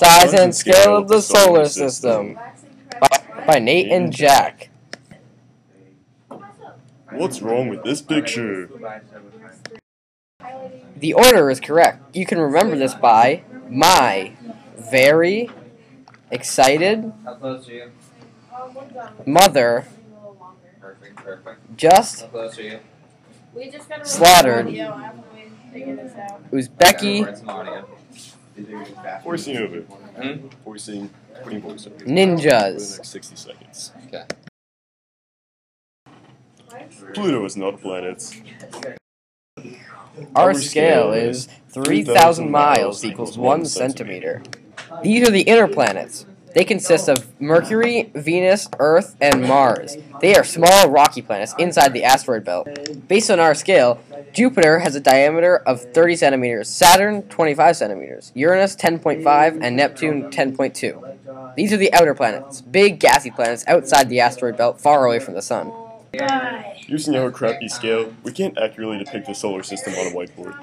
Size and Scale of the Solar System by Nate and Jack. What's wrong with this picture? The order is correct. You can remember this by my very excited mother just slaughtered Uzbeki Voicing over. Voicing, putting voice over. ninjas. For the next 60 seconds. Okay. Pluto is not a planet. Our scale is 3,000 miles equals 1 centimeter. These are the inner planets. They consist of Mercury, Venus, Earth, and Mars. They are small, rocky planets inside the asteroid belt. Based on our scale, Jupiter has a diameter of 30 centimeters, Saturn 25 centimeters, Uranus 10.5, and Neptune 10.2. These are the outer planets, big gassy planets outside the asteroid belt, far away from the sun. Using our crappy scale, we can't accurately depict the solar system on a whiteboard.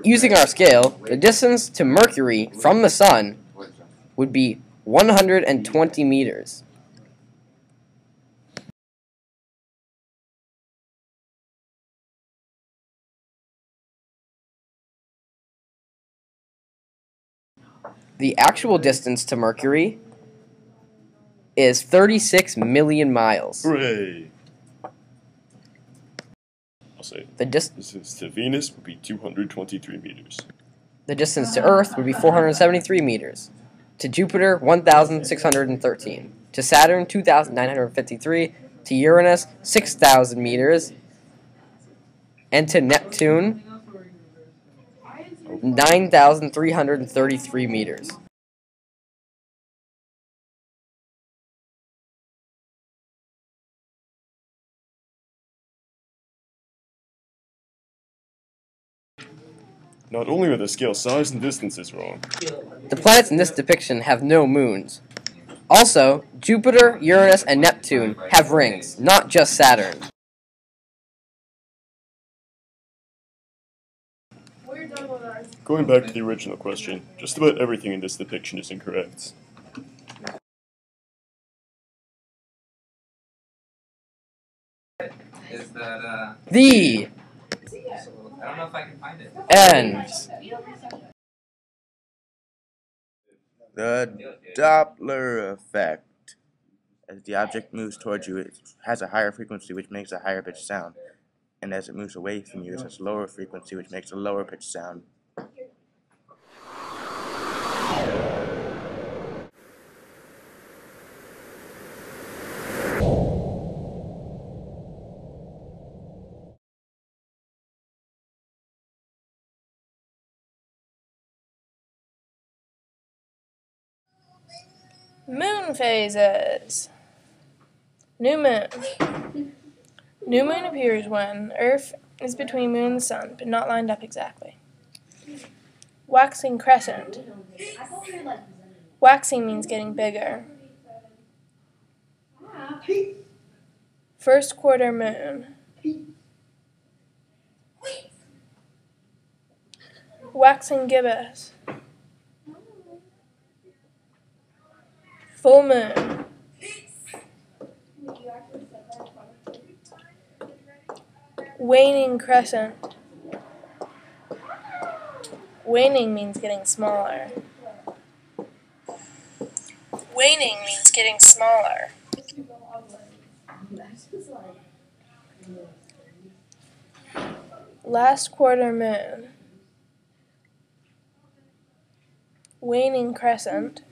Using our scale, the distance to Mercury from the sun would be 120 meters. The actual distance to Mercury is 36 million miles. Hooray! I'll say The distance to Venus would be 223 meters. The distance to Earth would be 473 meters. To Jupiter, 1,613. To Saturn, 2,953. To Uranus, 6,000 meters. And to Neptune, 9,333 meters. Not only are the scale size and distances wrong, The planets in this depiction have no moons. Also, Jupiter, Uranus, and Neptune have rings, not just Saturn. going back to the original question, just about everything in this depiction is incorrect. Is that, The I don't know if I can find it. end. The Doppler effect. As the object moves towards you, it has a higher frequency, which makes a higher pitched sound. And as it moves away from you, it has a lower frequency, which makes a lower pitched sound. Moon phases. New moon. New moon appears when Earth is between moon and sun, but not lined up exactly. Waxing crescent. Waxing means getting bigger. First quarter moon. Waxing gibbous. Full moon. Waning crescent. Waning means getting smaller. Waning means getting smaller. Last quarter moon. Waning crescent.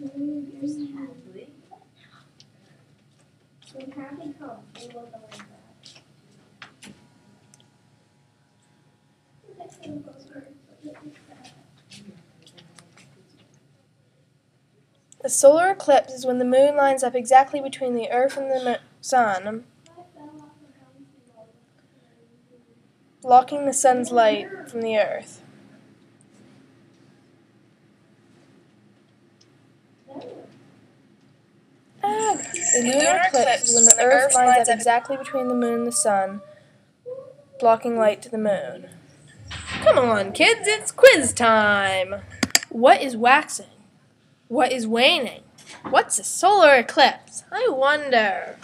A solar eclipse is when the moon lines up exactly between the Earth and the sun, blocking the sun's light from the Earth. The lunar eclipse is when the Earth lines up exactly between the moon and the sun, blocking light to the moon. Come on, kids, it's quiz time! What is waxing? What is waning? What's a solar eclipse? I wonder.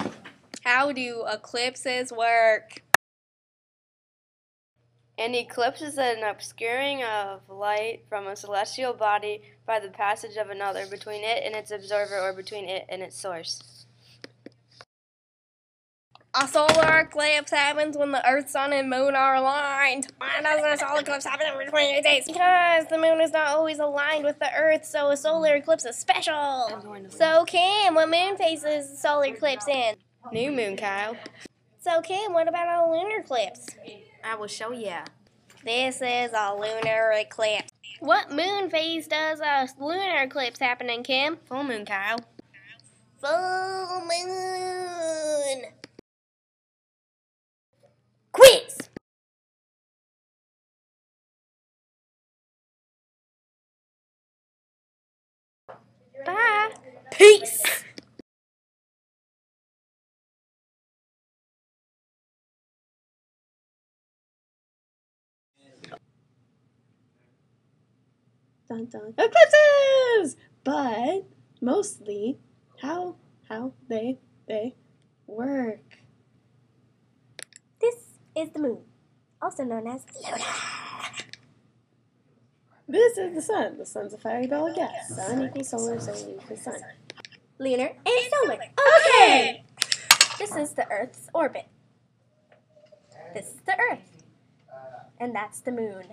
How do eclipses work? An eclipse is an obscuring of light from a celestial body by the passage of another between it and its observer or between it and its source. A solar eclipse happens when the Earth, Sun, and Moon are aligned. Why doesn't a solar eclipse happen every 28 days? Because the Moon is not always aligned with the Earth, so a solar eclipse is special. So, Kim, what moon phase is the solar eclipse in? New moon, Kyle. So, Kim, what about a lunar eclipse? I will show you. This is a lunar eclipse. What moon phase does a lunar eclipse happen in, Kim? Full moon, Kyle. Full moon. Quiz! Bye. Peace. Dun, dun. Eclipses! But mostly how they work. This is the moon, also known as Luna. This is the sun. The sun's a fiery ball of gas. Sun equals solar, solar equals sun. Lunar and solar. Okay! This is the Earth's orbit. This is the Earth. And that's the moon.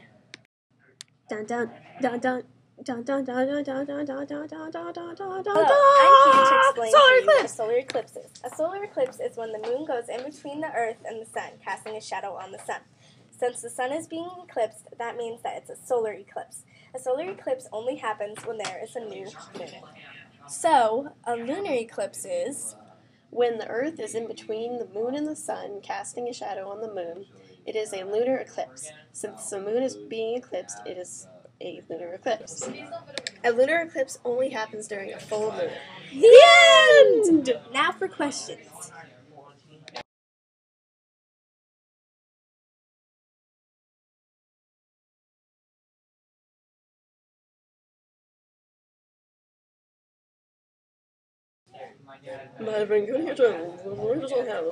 Dun dun dun dun. Dun, dun, dun, dun, dun, dun, dun, dun, dun, dun, dun, dun, dun, Hello, I'm here to explain solar to you what a eclipse. solar eclipse is. A solar eclipse is when the moon goes in between the Earth and the sun, casting a shadow on the sun. Since the sun is being eclipsed, that means that it's a solar eclipse. A solar eclipse only happens when there is a new moon. So, a lunar eclipse is When the Earth is in between the moon and the sun, casting a shadow on the moon, it is a lunar eclipse. Since the moon is being eclipsed, it is a lunar eclipse. A lunar eclipse only happens during a full moon. the end! Now for questions. My friend, go to your channel.